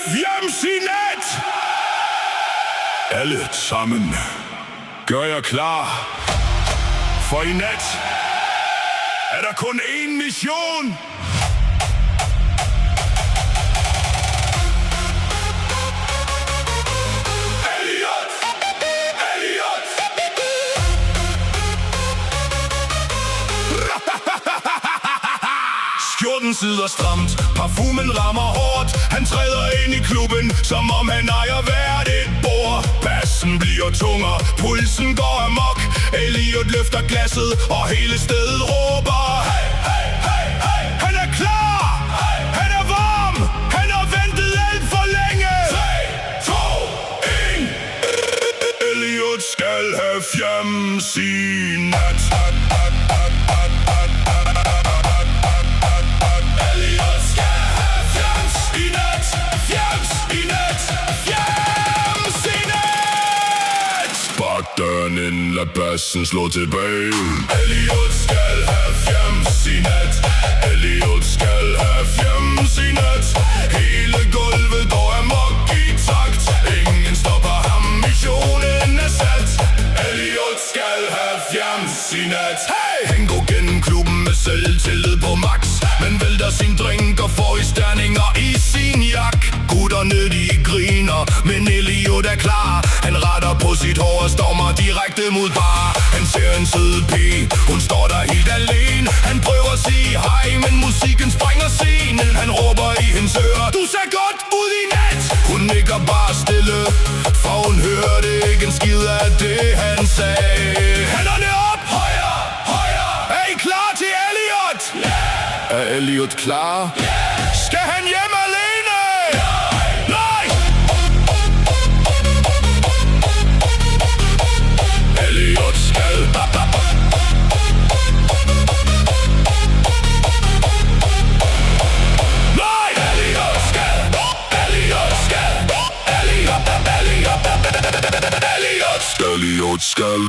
Fjems i nat! Alle sammen, gør jer klar. For i nat er der kun én mission. Skjorten sidder stramt, parfumen rammer hårdt. Han træder ind i klubben, som om han ejer hvert et bord. Bassen bliver tungere, pulsen går amok. Elliot løfter glasset, og hele stedet råber: hey, hey, hey, hey! Han er klar! Hey! Han er varm! Han har ventet alt for længe! 3, 2, 1. Elliot skal have fjams i nat. Døren ind, lad bassen slå tilbage. Elliot skal have fjams i nat. Elliot skal have fjams i nat. Hele gulvet går amok i takt. Ingen stopper ham, missionen er sat. Elliot skal have fjams i nat. Hey! Han går gennem klubben med selvtillid på max, men vælter sin drink og får i sterninger i sin jak. Gutterne de griner, men Elliot er klar. Han retter på sit hår og stormer direkte mod bar. Han ser en sød pige, hun står der helt alene. Han prøver at sige hej, men musikken sprænger scenen. Han råber i hendes ører: du ser godt ud i nat. Hun nikker bare stille, for hun hørte ikke en skid af det han sagde. Hænderne op! Højre! Højre! Er I klar til Elliot? Yeah! Er Elliot klar? Yeah! Skal han hjem alene? Nej! Elliot skal. Nej! Elliot skal. Elliot skal. Elliot skal.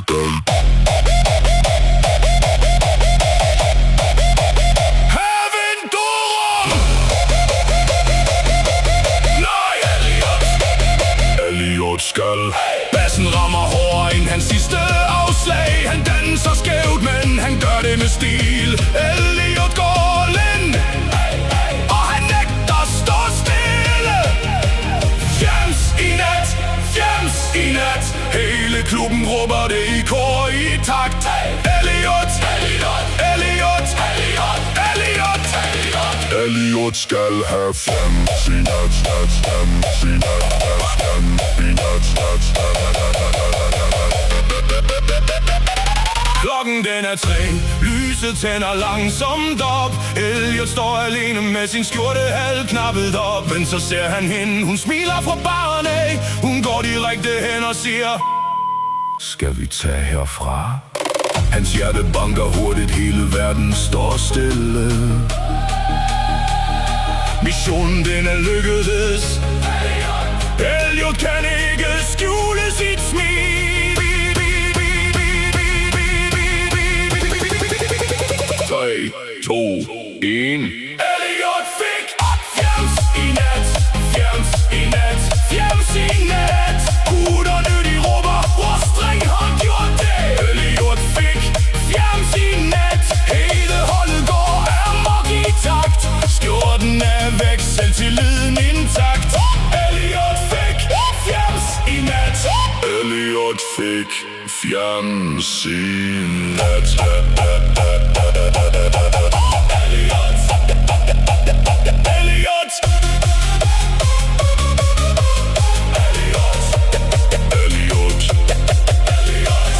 Skal. Bassen rammer hårdere end hans sidste afslag. Han danser skævt, men han gør det med stil. Elliot går all in, og han nægter stå stille. Fjams i nat, fjams i nat. Hele klubben råber det i kor i takt. Elliot, Elliot, Elliot, Elliot, Elliot, Elliot. Elliot skal have fjams i nat, fjams i nat, fjams i nat. Klokken den er 3, lyset tænder langsomt op. Elliot står alene med sin skjorte halvknappet op. Men så ser han hende, hun smiler fra baren af. Hun går direkte hen og siger: skal vi tage herfra? Hans hjerte banker hurtigt, hele verden står stille. Missionen den er lykkedes. Elliot kan ikke skjule sit smil. 3, 2, 1. Elliot fik fjams i nat, fjams i nat, fjams i nat. Gutterne de råber: hvor streng har gjort det? Elliot fik fjams i nat. Hele holdet går amok i takt. Skjorten er væk, selvtilliden intakt. Elliot fik fjams i nat. Elliot fik fjams i nat. Elliot. Elliot. Elliot. Elliot.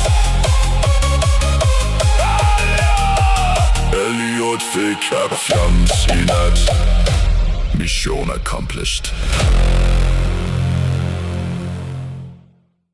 Elliot fik fjams i nat. Mission accomplished.